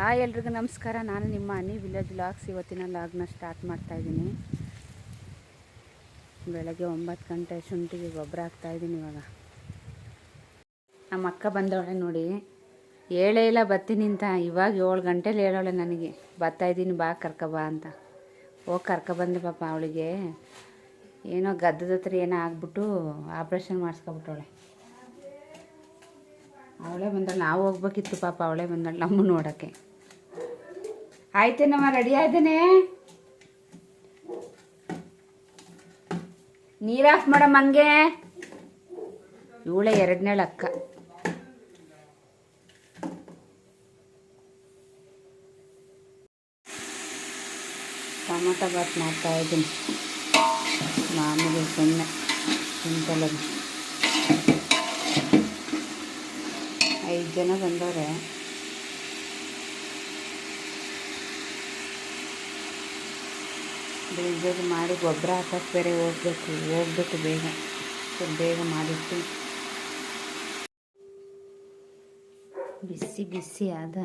Hi ಎಲ್ರಿಗೂ ನಮಸ್ಕಾರ. ನಾನು ನಿಮ್ಮ ಅನಿ ವಿಲೇಜ್ ವ್ಲಾಗ್ಸ್. ಇವತ್ತಿನ ಲಾಗ್ನ ಸ್ಟಾರ್ಟ್ ಮಾಡ್ತಾಯಿದ್ದೀನಿ. ಬೆಳಗ್ಗೆ 9 ಗಂಟೆ ಶುಂಠಿಗೆ ಗೊಬ್ಬರ ಹಾಕ್ತಾಯಿದ್ದೀನಿ. ಇವಾಗ ನಮ್ಮ ಅಕ್ಕ ಬಂದವಳೆ ನೋಡಿ. ಹೇಳೇ ಇಲ್ಲ ಬರ್ತೀನಿ ಅಂತ. ಇವಾಗ 7 ಗಂಟೆಲಿ ಹೇಳೋಳೆ ನನಗೆ ಬರ್ತಾಯಿದ್ದೀನಿ ಬಾ ಕರ್ಕೊಬಾ ಅಂತ. ಹೋಗಿ ಕರ್ಕೊಬಂದೆ. ಪಾಪ ಅವಳಿಗೆ ಏನೋ ಗದ್ದದ ಹತ್ರ ಏನೋ ಆಗ್ಬಿಟ್ಟು ಆಪ್ರೇಷನ್ ಮಾಡಿಸ್ಕೊಬಿಟ್ಟವಳೆ. ಅವಳೇ ಬಂದಳು. ನಾವು ಹೋಗ್ಬೇಕಿತ್ತು. ಪಾಪ ಅವಳೇ ಬಂದಳು ನಮ್ಮ ನೋಡೋಕ್ಕೆ. ಆಯ್ತೇನಮ್ಮ, ರೆಡಿ ಆಯ್ತೇನೆ. ನೀರು ಆಫ್ ಮಾಡಮ್ಮ ಹಂಗೆ. ಇವಳೆ 2ನೇಳು ಅಕ್ಕ. ಟೊಮೊಟೊ ಬಾತ್ ಮಾಡ್ತಾಯಿದ್ದೀನಿ. ಮಾಮೂಲಿ ಸುಮ್ಮನೆ ಸಿಂಪಲಾಗಿ. 5 ಜನ ಬಂದವ್ರೆ. ಬೇಗ ಮಾಡಿ ಗೊಬ್ಬರ ಹಾಕಕ್ಕೆ ಬೇರೆ ಹೋಗ್ಬೇಕು ಬೇಗ. ಬೇಗ ಮಾಡಿಟ್ಟು ಬಿಸಿ ಆದ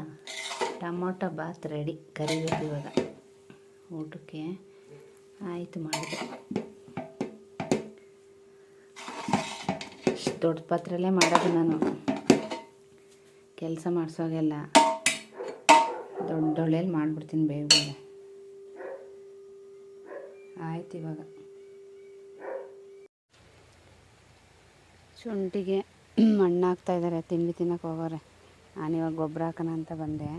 ಟೊಮೊಟೊ ಬಾತ್ ರೆಡಿ. ಕರಿಬೇಕು ಇವಾಗ ಊಟಕ್ಕೆ. ಆಯಿತು, ಮಾಡಿದೆ. ಇಷ್ಟು ದೊಡ್ಡ ಪಾತ್ರೆಯಲ್ಲೇ ಮಾಡೋದು ನಾನು. ಕೆಲಸ ಮಾಡಿಸೋಗೆಲ್ಲ ದೊಡ್ಡೊಳ್ಳೆಯಲ್ಲಿ ಮಾಡಿಬಿಡ್ತೀನಿ ಬೇಗ ಬೇಗ. ಆಯ್ತು, ಇವಾಗ ಶುಂಠಿಗೆ ಮಣ್ಣು ಹಾಕ್ತಾಯಿದ್ದಾರೆ. ತಿಂಡಿ ತಿನ್ನೋಕೆ ಹೋಗೋರೆ. ನಾನಿವಾಗ ಗೊಬ್ಬರ ಹಾಕೋಣ ಅಂತ ಬಂದೆ.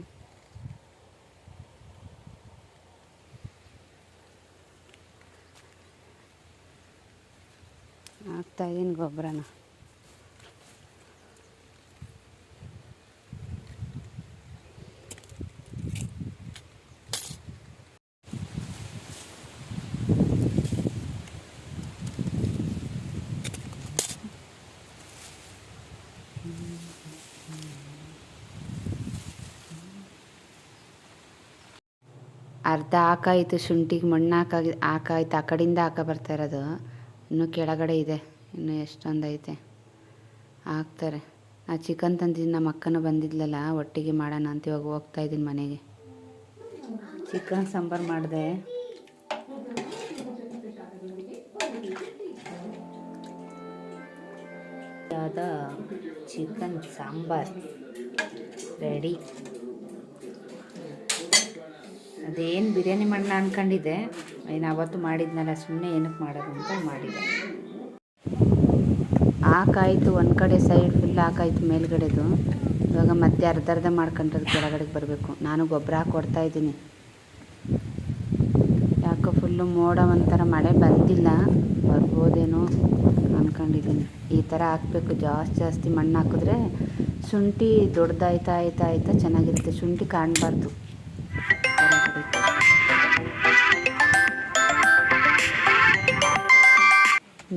ಹಾಕ್ತಾಯಿದ್ದೀನಿ ಗೊಬ್ಬರನ. ಅರ್ಧ ಹಾಕಾಯಿತು. ಶುಂಠಿಗೆ ಮಣ್ಣು ಹಾಕಾಯ್ತು. ಆ ಕಡೆಯಿಂದ ಬರ್ತಾ ಇರೋದು. ಇನ್ನೂ ಕೆಳಗಡೆ ಇದೆ. ಇನ್ನೂ ಎಷ್ಟೊಂದು ಐತೆ. ಹಾಕ್ತಾರೆ. ಆ ಚಿಕನ್ ತಂದಿದ್ದೀನಿ. ನಮ್ಮ ಅಕ್ಕನೂ ಬಂದಿದ್ಲಲ್ಲ, ಒಟ್ಟಿಗೆ ಮಾಡೋಣ ಅಂತ ಇವಾಗ ಹೋಗ್ತಾಯಿದ್ದೀನಿ ಮನೆಗೆ. ಚಿಕನ್ ಸಾಂಬಾರು ಮಾಡಿದೆ. ಯಾವ್ದ ಚಿಕನ್ ಸಾಂಬಾರು ರೆಡಿ. ಅದೇನು ಬಿರಿಯಾನಿ ಮಾಡೋಣ ಅಂದ್ಕೊಂಡಿದ್ದೆ. ಏನು ಅವತ್ತು ಮಾಡಿದ್ನಲ್ಲ, ಸುಮ್ಮನೆ ಏನಕ್ಕೆ ಮಾಡೋದು ಅಂತ ಮಾಡಿದೆ. ಹಾಕಾಯಿತು. ಒಂದು ಕಡೆ ಸೈಡ್ ಫುಲ್ ಹಾಕಾಯಿತು ಮೇಲ್ಗಡೆದು. ಇವಾಗ ಮತ್ತೆ ಅರ್ಧ ಮಾಡ್ಕೊಂಡ್ರೆ ಕೆಳಗಡೆಗೆ ಬರಬೇಕು. ನಾನು ಗೊಬ್ಬರ ಹಾಕ್ಕೊಡ್ತಾಯಿದ್ದೀನಿ. ಯಾಕೋ ಫುಲ್ಲು ಮೋಡ ಒಂಥರ, ಮಳೆ ಬಂದಿಲ್ಲ. ಬರ್ಬೋದೇನೋ ಅಂದ್ಕೊಂಡಿದ್ದೀನಿ. ಈ ಥರ ಹಾಕಬೇಕು. ಜಾಸ್ತಿ ಮಣ್ಣು ಹಾಕಿದ್ರೆ ಶುಂಠಿ ದೊಡ್ಡದಾಯ್ತಾ ಚೆನ್ನಾಗಿರುತ್ತೆ. ಶುಂಠಿ ಕಾಣಬಾರ್ದು.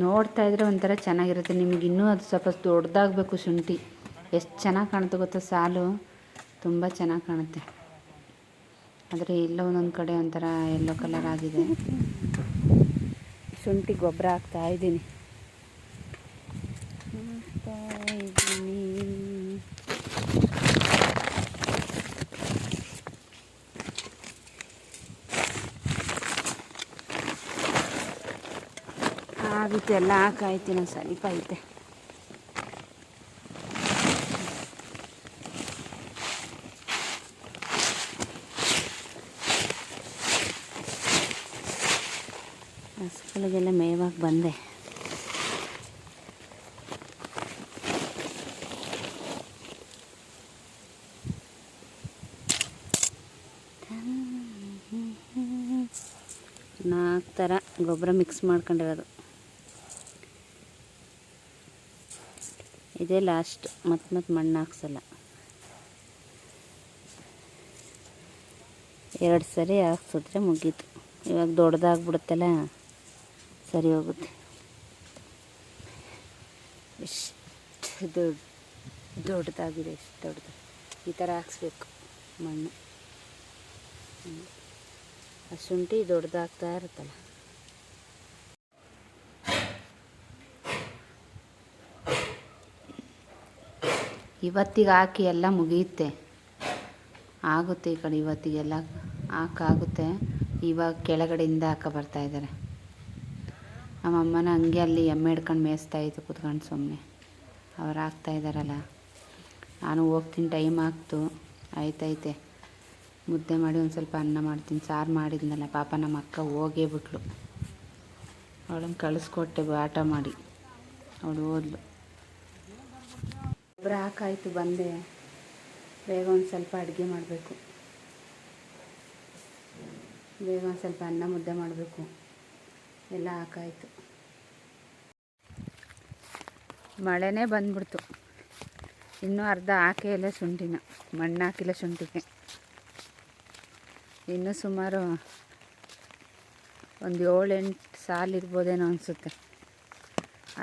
ನೋಡ್ತಾ ಇದ್ರೆ ಒಂಥರ ಚೆನ್ನಾಗಿರುತ್ತೆ. ನಿಮ್ಗೆ ಇನ್ನೂ ಅದು ಸ್ವಲ್ಪ ದೊಡ್ಡದಾಗಬೇಕು ಶುಂಠಿ. ಎಷ್ಟು ಚೆನ್ನಾಗಿ ಕಾಣುತ್ತೆ ಗೊತ್ತಾ, ಸಾಲು ತುಂಬ ಚೆನ್ನಾಗಿ ಕಾಣುತ್ತೆ. ಆದರೆ ಎಲ್ಲೋ ಒಂದೊಂದು ಕಡೆ ಒಂಥರ ಯೆಲ್ಲೋ ಕಲರ್ ಆಗಿದೆ. ಶುಂಠಿ ಗೊಬ್ಬರ ಹಾಕ್ತಾಯಿದ್ದೀನಿ. ಆಗಿತ್ತು, ಎಲ್ಲ ಹಾಕಾಯ್ತು. ನಾನು ಸ್ವಲ್ಪ ಐತೆ. ಹಸುಗಳಿಗೆಲ್ಲ ಮೇವಾಗಿ ಬಂದೆ. ನಾಲ್ಕು ಥರ ಗೊಬ್ಬರ ಮಿಕ್ಸ್ ಮಾಡ್ಕೊಂಡಿರೋದು. ಇದೇ ಲಾಸ್ಟ್. ಮತ್ತೆ ಮಣ್ಣು ಹಾಕ್ಸಲ್ಲ. 2 ಸರಿ ಹಾಕ್ಸಿದ್ರೆ ಮುಗೀತು. ಇವಾಗ ದೊಡ್ಡದಾಗ್ಬಿಡುತ್ತಲ್ಲ, ಸರಿ ಹೋಗುತ್ತೆ. ಎಷ್ಟು ದೊಡ್ಡದಾಗಿದೆ. ಎಷ್ಟು ದೊಡ್ಡದು. ಈ ಥರ ಹಾಕ್ಸ್ಬೇಕು ಮಣ್ಣು. ಆ ಶುಂಠಿ ದೊಡ್ಡದಾಗ್ತಾ ಇರುತ್ತಲ್ಲ. ಇವತ್ತಿಗೆ ಹಾಕಿ ಎಲ್ಲ ಮುಗಿಯುತ್ತೆ. ಆಗುತ್ತೆ ಈ ಕಡೆ ಇವತ್ತಿಗೆಲ್ಲ ಹಾಕಾಗುತ್ತೆ. ಇವಾಗ ಕೆಳಗಡೆಯಿಂದ ಹಾಕ ಬರ್ತಾಯಿದ್ದಾರೆ. ನಮ್ಮಮ್ಮನ ಹಂಗೆ ಅಲ್ಲಿ ಎಮ್ಮೆ ಹಿಡ್ಕೊಂಡು ಮೇಯಿಸ್ತಾಯಿತ್ತು ಕುತ್ಕೊಂಡು ಸುಮ್ಮನೆ. ಅವ್ರು ಹಾಕ್ತಾಯಿದ್ದಾರಲ್ಲ, ನಾನು ಹೋಗ್ತೀನಿ, ಟೈಮ್ ಆಗ್ತು. ಆಯ್ತೈತೆ, ಮುದ್ದೆ ಮಾಡಿ ಒಂದು ಸ್ವಲ್ಪ ಅನ್ನ ಮಾಡ್ತೀನಿ. ಸಾರು ಮಾಡಿದ್ನಲ್ಲ, ಪಾಪ ನಮ್ಮ ಅಕ್ಕ ಹೋಗೇ ಬಿಟ್ಲು. ಅವಳನ್ನು ಕಳಿಸ್ಕೊಟ್ಟೆ ಆಟ ಮಾಡಿ, ಅವಳು ಹೋದ್ಲು. ಗೊಬ್ಬರ ಹಾಕಾಯ್ತು, ಬಂದೆ. ಬೇಗ ಒಂದು ಸ್ವಲ್ಪ ಅಡುಗೆ ಮಾಡಬೇಕು, ಬೇಗ ಒಂದು ಸ್ವಲ್ಪ ಅನ್ನ ಮುದ್ದೆ ಮಾಡಬೇಕು. ಎಲ್ಲ ಹಾಕಾಯ್ತು. ಮಳೆನೇ ಬಂದ್ಬಿಡ್ತು. ಇನ್ನೂ ಅರ್ಧ ಹಾಕೇ ಇಲ್ಲ ಶುಂಠಿನ, ಮಣ್ಣು ಹಾಕಿಲ್ಲ ಶುಂಠಿಗೆ. ಇನ್ನೂ ಸುಮಾರು ಒಂದು 7-8 ಸಾಲು ಇರ್ಬೋದೇನೋ ಅನಿಸುತ್ತೆ,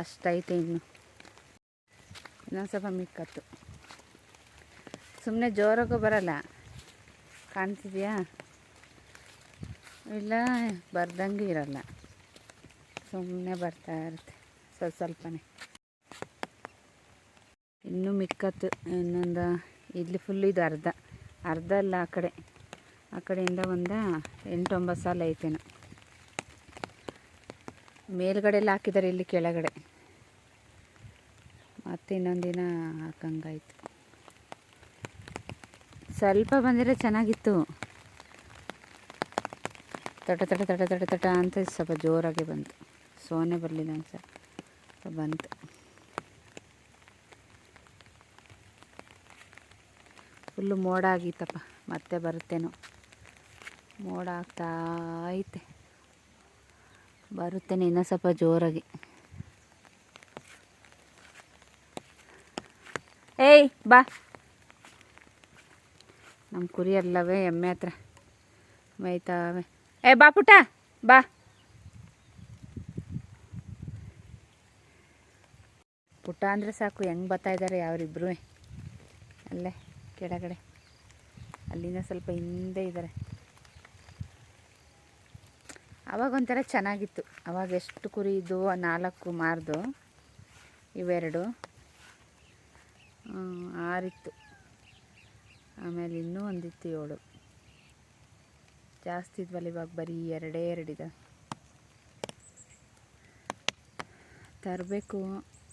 ಅಷ್ಟೈತೆ. ಇನ್ನೊಂದು ಸ್ವಲ್ಪ ಮಿಕ್ಕತ್ತು. ಸುಮ್ಮನೆ ಜೋರಾಗೂ ಬರಲ್ಲ, ಕಾಣ್ತಿದೆಯಾ? ಇಲ್ಲ ಬರ್ದಂಗೆ ಇರಲ್ಲ, ಸುಮ್ಮನೆ ಬರ್ತಾ ಇರುತ್ತೆ ಸ್ವಲ್ಪನೇ. ಇನ್ನೂ ಮಿಕ್ಕತ್ತು. ಇನ್ನೊಂದು ಇಲ್ಲಿ ಫುಲ್ಲು, ಇದು ಅರ್ಧ ಅಲ್ಲ, ಆ ಕಡೆಯಿಂದ ಒಂದು 8-9 ಸಾಲು ಐತೇನೋ. ಮೇಲ್ಗಡೆ ಎಲ್ಲ ಹಾಕಿದ್ದಾರೆ, ಇಲ್ಲಿ ಕೆಳಗಡೆ ಮತ್ತೆ ಇನ್ನೊಂದಿನ ಹಾಕಂಗಾಯ್ತು. ಸ್ವಲ್ಪ ಬಂದರೆ ಚೆನ್ನಾಗಿತ್ತು. ತಟ ಅಂತ ಸ್ವಲ್ಪ ಜೋರಾಗಿ ಬಂತು. ಸೋನೆ ಬರಲಿಲ್ಲ ಅನ್ಸ ಬಂತು. ಫುಲ್ಲು ಮೋಡ ಆಗಿತ್ತಪ್ಪ, ಮತ್ತೆ ಬರುತ್ತೇನೋ. ಮೋಡ ಆಗ್ತಾ ಐತೆ, ಬರುತ್ತೇನೆ ಇನ್ನೂ ಸ್ವಲ್ಪ ಜೋರಾಗಿ. ಏಯ್ ಬಾ, ನಮ್ಮ ಕುರಿ ಎಲ್ಲವೇ ಎಮ್ಮೆ ಹತ್ರ ಮೇಯ್ತಾವೆ. ಬಾ ಪುಟ್ಟ ಬಾ. ಪುಟ್ಟ ಅಂದರೆ ಸಾಕು, ಹೆಂಗೆ ಬರ್ತಾಯಿದ್ದಾರೆ ಅವರಿಬ್ಬರೂ. ಅಲ್ಲೇ ಕೆಳಗಡೆ, ಅಲ್ಲಿಂದ ಸ್ವಲ್ಪ ಹಿಂದೆ ಇದ್ದಾರೆ. ಅವಾಗ ಒಂಥರ ಚೆನ್ನಾಗಿತ್ತು. ಅವಾಗ ಎಷ್ಟು ಕುರಿ ಇದ್ದು? 4 ಮಾರ್ದು, ಇವೆರಡು 6 ಇತ್ತು. ಆಮೇಲೆ ಇನ್ನೂ ಒಂದಿತ್ತು 7. ಜಾಸ್ತಿ ಇದ್ವಲ್ಲ, ಇವಾಗ ಬರೀ 2 ಇದೆ. ತರಬೇಕು,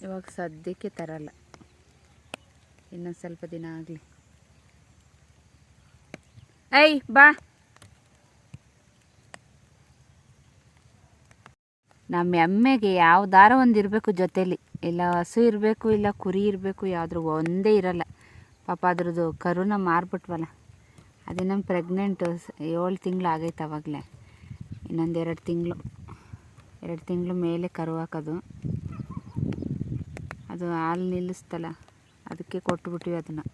ಇವಾಗ ಸದ್ಯಕ್ಕೆ ತರಲ್ಲ, ಇನ್ನೊಂದು ಸ್ವಲ್ಪ ದಿನ ಆಗಲಿ. ಐ ಬಾ. ನಮ್ಮ ಎಮ್ಮೆಗೆ ಯಾವ್ದಾರ ಒಂದು ಇರಬೇಕು ಜೊತೇಲಿ. ಇಲ್ಲ ಹಸು ಇರಬೇಕು, ಇಲ್ಲ ಕುರಿ ಇರಬೇಕು, ಯಾವುದ್ರೂ ಒಂದೇ ಇರಲ್ಲ. ಪಾಪ ಅದ್ರದ್ದು ಕರುನ ಮಾರ್ಬಿಟ್ವಲ್ಲ, ಅದೇ ನಮ್ಮ ಪ್ರೆಗ್ನೆಂಟು 7 ತಿಂಗಳು ಆಗೈತೆ ಆವಾಗಲೇ. ಇನ್ನೊಂದು 2 ತಿಂಗಳು ಮೇಲೆ ಕರು ಹಾಕೋದು. ಅದು ಹಾಲು ನಿಲ್ಲಿಸ್ತಲ್ಲ, ಅದಕ್ಕೆ ಕೊಟ್ಬಿಟ್ವಿ ಅದನ್ನು.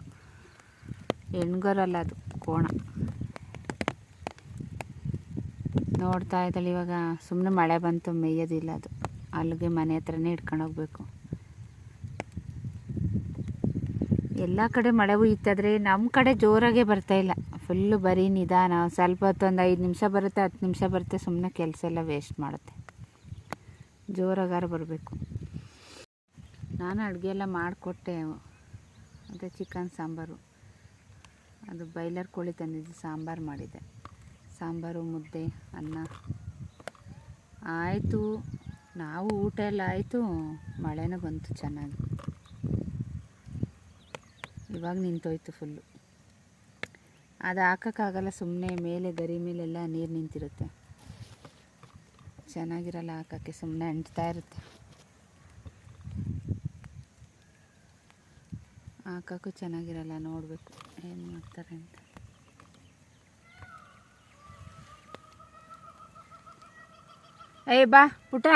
ಹೆಣ್ಗರಲ್ಲ ಅದು, ಕೋಣ. ನೋಡ್ತಾ ಇದ್ದಾಳೆ ಇವಾಗ. ಸುಮ್ಮನೆ ಮಳೆ ಬಂತು, ಮೇಯೋದಿಲ್ಲ ಅದು. ಅಲ್ಲಿಗೆ ಮನೆ ಹತ್ರನೇ ಇಟ್ಕೊಂಡು ಹೋಗ್ಬೇಕು. ಎಲ್ಲ ಕಡೆ ಮಳೆ ಹುಯ್ತಾದ್ರೆ ನಮ್ಮ ಕಡೆ ಜೋರಾಗೆ ಬರ್ತಾಯಿಲ್ಲ, ಫುಲ್ಲು ಬರೀ ನಿಧಾನ. ಸ್ವಲ್ಪ ಹೊತ್ತು ಒಂದು 5 ನಿಮಿಷ ಬರುತ್ತೆ, 10 ನಿಮಿಷ ಬರುತ್ತೆ, ಸುಮ್ಮನೆ ಕೆಲಸ ಎಲ್ಲ ವೇಸ್ಟ್ ಮಾಡುತ್ತೆ. ಜೋರಾಗಾರ ಬರಬೇಕು. ನಾನು ಅಡುಗೆ ಎಲ್ಲ ಮಾಡಿಕೊಟ್ಟೆ. ಮತ್ತು ಚಿಕನ್ ಸಾಂಬಾರು, ಅದು ಬಾಯ್ಲರ್ ಕೋಳಿ ತಂದಿದ್ದು, ಸಾಂಬಾರು ಮಾಡಿದ್ದೆ. ಸಾಂಬಾರು, ಮುದ್ದೆ, ಅನ್ನ ಆಯಿತು. ನಾವು ಊಟ ಎಲ್ಲ ಆಯಿತು, ಮಳೆನೂ ಬಂತು ಚೆನ್ನಾಗಿ. ಇವಾಗ ನಿಂತೋಯ್ತು ಫುಲ್ಲು. ಅದು ಹಾಕೋಕ್ಕಾಗಲ್ಲ, ಸುಮ್ಮನೆ ಮೇಲೆ ಗರಿ ಮೇಲೆಲ್ಲ ನೀರು ನಿಂತಿರುತ್ತೆ, ಚೆನ್ನಾಗಿರಲ್ಲ ಹಾಕೋಕ್ಕೆ, ಸುಮ್ಮನೆ ಅಂಟ್ತಾ ಇರುತ್ತೆ. ಹಾಕೋಕ್ಕೂ ಚೆನ್ನಾಗಿರಲ್ಲ. ನೋಡಬೇಕು ಏನು ಮಾಡ್ತಾರೆ ಅಂತ. ಬಾ ಪುಟ.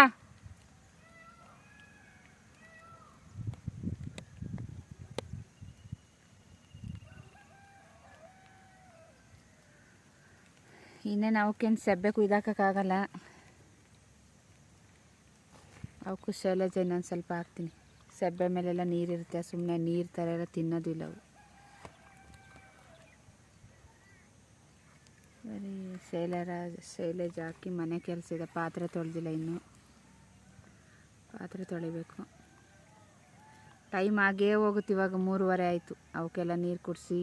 ಇನ್ನೇನು ಅವಕ್ಕೇನು ಸೆಬ್ಬೆ ಕುಯ್ದಾಕೋಕ್ಕಾಗಲ್ಲ. ಅವಕ್ಕೂ ಶೈಲೇಜ್ ಇನ್ನೊಂದು ಸ್ವಲ್ಪ ಹಾಕ್ತೀನಿ. ಸೆಬ್ಬೆ ಮೇಲೆಲ್ಲ ನೀರಿರುತ್ತೆ, ಸುಮ್ಮನೆ ನೀರು ಥರ ಎಲ್ಲ ತಿನ್ನೋದಿಲ್ಲ ಅವು. ಬರೀ ಶೈಲೇಜ್ ಹಾಕಿ ಮನೆ ಕೆಲಸ ಇದೆ. ಪಾತ್ರೆ ತೊಳೆದಿಲ್ಲ ಇನ್ನೂ, ಪಾತ್ರೆ ತೊಳಿಬೇಕು. ಟೈಮ್ ಆಗೇ ಹೋಗುತ್ತೆ. ಇವಾಗ 3:30 ಆಯಿತು. ಅವಕ್ಕೆಲ್ಲ ನೀರು ಕುಡಿಸಿ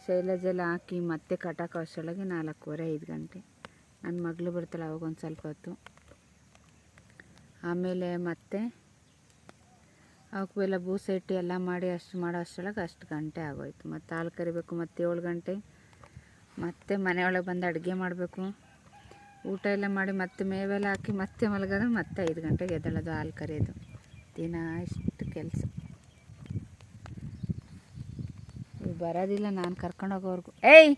ಶೈಲಜೆಲ್ಲ ಹಾಕಿ ಮತ್ತೆ ಕಟಾಕೋ ಅಷ್ಟರೊಳಗೆ 4:15 5 ಗಂಟೆ. ನನ್ನ ಮಗಳು ಬರ್ತಾಳೆ ಅವಾಗ ಒಂದು ಸ್ವಲ್ಪ ಹೊತ್ತು. ಆಮೇಲೆ ಮತ್ತೆ ಅವಕ್ಕೆಲ್ಲ ಬೂಸೆ ಇಟ್ಟು ಎಲ್ಲ ಮಾಡಿ ಮಾಡೋ ಅಷ್ಟರೊಳಗೆ ಅಷ್ಟು ಗಂಟೆ ಆಗೋಯ್ತು. ಮತ್ತು ಹಾಲು ಕರಿಬೇಕು, ಮತ್ತೆ 7 ಗಂಟೆ. ಮತ್ತೆ ಮನೆಯೊಳಗೆ ಬಂದು ಅಡುಗೆ ಮಾಡಬೇಕು, ಊಟ ಎಲ್ಲ ಮಾಡಿ ಮತ್ತೆ ಮೇವೆಲ್ಲ ಹಾಕಿ ಮತ್ತೆ ಮಲಗೋದು, ಮತ್ತೆ 5 ಗಂಟೆಗೆ ಎದ್ದೇಳೋದು, ಹಾಲು ಕರಿಯೋದು. ದಿನ ಇಷ್ಟು ಕೆಲಸ. ಬರೋದಿಲ್ಲ ನಾನು ಕರ್ಕೊಂಡೋಗೋರ್ಗು. ಏಯ್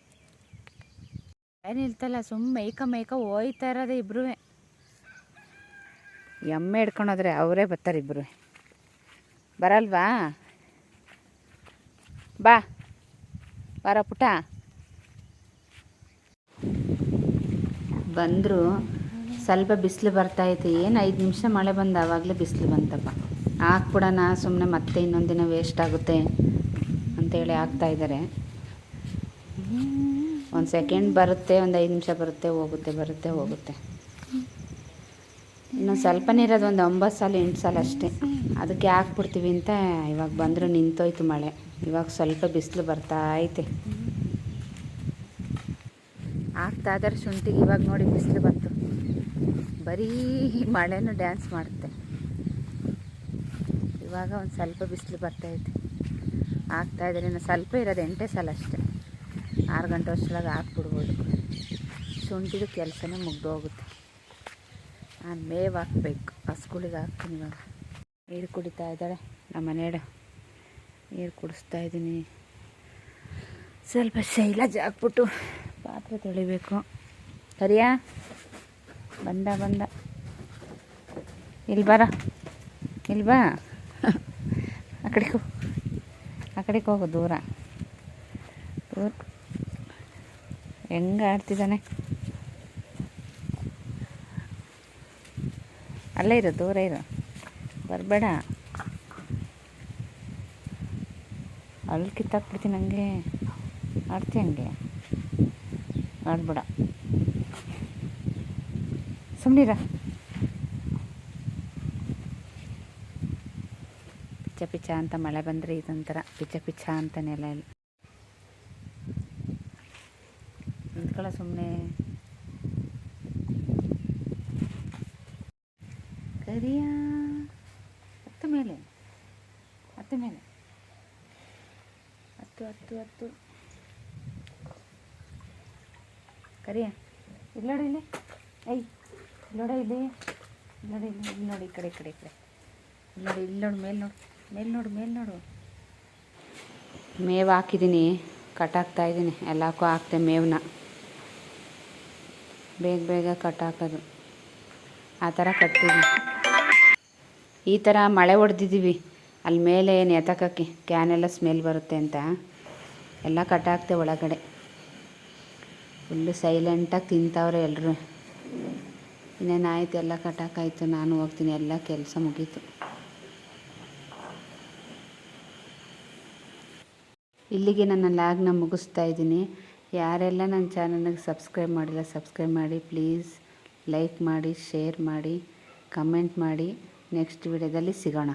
ಏನಿಲ್ತಲ್ಲ, ಸುಮ್ಮನೆ ಮೇಯ್ಕ ಹೋಯ್ತಾ ಇರೋದೇ ಇಬ್ಬರೂ. ಎಮ್ಮೆ ಹಿಡ್ಕೊಂಡೋದ್ರೆ ಅವರೇ ಬರ್ತಾರೆ ಇಬ್ಬರು. ಬರಲ್ವಾ? ಬಾ ಬರ ಪುಟ. ಬಂದರು. ಸ್ವಲ್ಪ ಬಿಸಿಲು ಬರ್ತಾಯಿತ್ತು. ಏನು 5 ನಿಮಿಷ ಮಳೆ ಬಂದು ಆವಾಗಲೇ ಬಿಸಿಲು ಬಂತಪ್ಪ. ಹಾಕ್ಬಿಡೋಣ ಸುಮ್ಮನೆ, ಮತ್ತೆ ಇನ್ನೊಂದು ದಿನ ವೇಸ್ಟ್ ಆಗುತ್ತೆ ಅಂತೇಳಿ ಹಾಕ್ತಾಯಿದ್ದಾರೆ. 1 ಸೆಕೆಂಡ್ ಬರುತ್ತೆ, ಒಂದು 5 ನಿಮಿಷ ಬರುತ್ತೆ ಹೋಗುತ್ತೆ, ಬರುತ್ತೆ ಹೋಗುತ್ತೆ. ಇನ್ನು ಸ್ವಲ್ಪ ನೀರದು, ಒಂದು 9 ಸಾಲ 8 ಸಾಲ ಅಷ್ಟೇ. ಅದಕ್ಕೆ ಹಾಕ್ಬಿಡ್ತೀವಿ ಅಂತ ಇವಾಗ ಬಂದರೂ ನಿಂತೋಯ್ತು ಮಳೆ. ಇವಾಗ ಸ್ವಲ್ಪ ಬಿಸಿಲು ಬರ್ತಾ ಐತೆ. ಆಗ್ತಾ ಇದ್ದಾರೆ ಶುಂಠಿಗೆ. ಇವಾಗ ನೋಡಿ ಬಿಸಿಲು ಬಂತು, ಬರೀ ಮಳೆನೂ ಡ್ಯಾನ್ಸ್ ಮಾಡುತ್ತೆ. ಇವಾಗ ಒಂದು ಸ್ವಲ್ಪ ಬಿಸಿಲು ಬರ್ತೈತೆ. ಆಗ್ತಾಯಿದ್ದಾರೆ. ಇನ್ನು ಸ್ವಲ್ಪ ಇರೋದು 8 ಸಾಲ ಅಷ್ಟೇ. 6 ಗಂಟೆ ಅಷ್ಟರೊಳಗೆ ಹಾಕ್ಬಿಡ್ಬೋದು. ಶುಂಠಿದು ಕೆಲಸನೇ ಮುಗ್ದೋಗುತ್ತೆ. ನಾನು ಮೇವು ಹಾಕ್ಬೇಕು, ಹಸುಗಳಿಗೆ ಹಾಕ್ತೀನಿ. ಇವಾಗ ನೀರು ಕುಡಿತಾ ಇದ್ದಾಳೆ ನಮ್ಮ ಮನೆಯಡು. ನೀರು ಕುಡಿಸ್ತಾಯಿದ್ದೀನಿ. ಸ್ವಲ್ಪ ಶೈಲಜ್ ಹಾಕ್ಬಿಟ್ಟು ಪಾತ್ರೆ ತೊಳಿಬೇಕು. ಸರಿಯಾ? ಬಂದ ಇಲ್ಲಿ ಬರ, ಇಲ್ಲಿ ಬಾ. ಆ ಕಡೆಗೆ ಹೋಗು, ದೂರ ಹೆಂಗೆ ಆಡ್ತಿದ್ದಾನೆ. ಅಲ್ಲೇ ಇರು, ದೂರ ಇರು, ಬರಬೇಡ. ಅಲ್ಲಿ ಕಿತ್ತಾಕ್ಬಿಡ್ತೀನಿ. ಹಂಗೆ ಆಡ್ತಿ, ಹಂಗೆ ಆಡ್ಬೇಡ, ಸುಮ್ಮನಿರ. ಪಿಚ್ಚ ಅಂತ ಮಳೆ ಬಂದರೆ ಇದೊಂಥರ ಪಿಚ್ಚ ಅಂತಾನೆ. ಎಲ್ಲ ನಿಂತ್ಕೊಳ್ಳ ಸುಮ್ಮನೆ. ಕರಿಯ ಹತ್ತು ಮೇಲೆ ಹತ್ತು ಕರಿಯ. ಇಲ್ಲೋಡಿ ಇಲ್ಲಿ, ಐ ಇಲ್ಲೋಡ ಇಲ್ಲಿ, ಇಲ್ಲಿ ನೋಡಿ, ಈ ಕಡೆ ನೋಡಿ, ಇಲ್ಲಿ ನೋಡು, ಮೇಲ್ ನೋಡು. ಮೇವು ಹಾಕಿದ್ದೀನಿ, ಕಟ್ಟಾಕ್ತಾಯಿದ್ದೀನಿ. ಎಲ್ಲಕ್ಕೂ ಹಾಕ್ತೆ ಮೇವನ್ನ. ಬೇಗ ಕಟ್ಟಾಕೋದು. ಆ ಥರ ಕಟ್ತೀವಿ. ಈ ಥರ ಮಳೆ ಹೊಡೆದಿದ್ದೀವಿ ಅಲ್ಲಿ ಮೇಲೆ ಎತ್ತಕಕ್ಕೆ, ಕ್ಯಾನೆಲ್ಲ ಸ್ಮೆಲ್ ಬರುತ್ತೆ ಅಂತ ಎಲ್ಲ ಕಟ್ಟಾಕ್ತೆ ಒಳಗಡೆ. ಫುಲ್ಲು ಸೈಲೆಂಟಾಗಿ ತಿಂತವ್ರೆ ಎಲ್ಲರೂ. ಇನ್ನೇನಾಯ್ತು, ಎಲ್ಲ ಕಟ್ಟಾಕಾಯ್ತು. ನಾನು ಹೋಗ್ತೀನಿ, ಎಲ್ಲ ಕೆಲಸ ಮುಗೀತು. ಇಲ್ಲಿಗೆ ನನ್ನ ಲಾಗ್ನ ಮುಗಿಸ್ತಾ ಇದ್ದೀನಿ. ಯಾರೆಲ್ಲ ನನ್ನ ಚಾನಲ್ಗೆ ಸಬ್ಸ್ಕ್ರೈಬ್ ಮಾಡಿಲ್ಲ, ಸಬ್ಸ್ಕ್ರೈಬ್ ಮಾಡಿ ಪ್ಲೀಸ್. ಲೈಕ್ ಮಾಡಿ, ಶೇರ್ ಮಾಡಿ, ಕಮೆಂಟ್ ಮಾಡಿ. ನೆಕ್ಸ್ಟ್ ವಿಡಿಯೋದಲ್ಲಿ ಸಿಗೋಣ.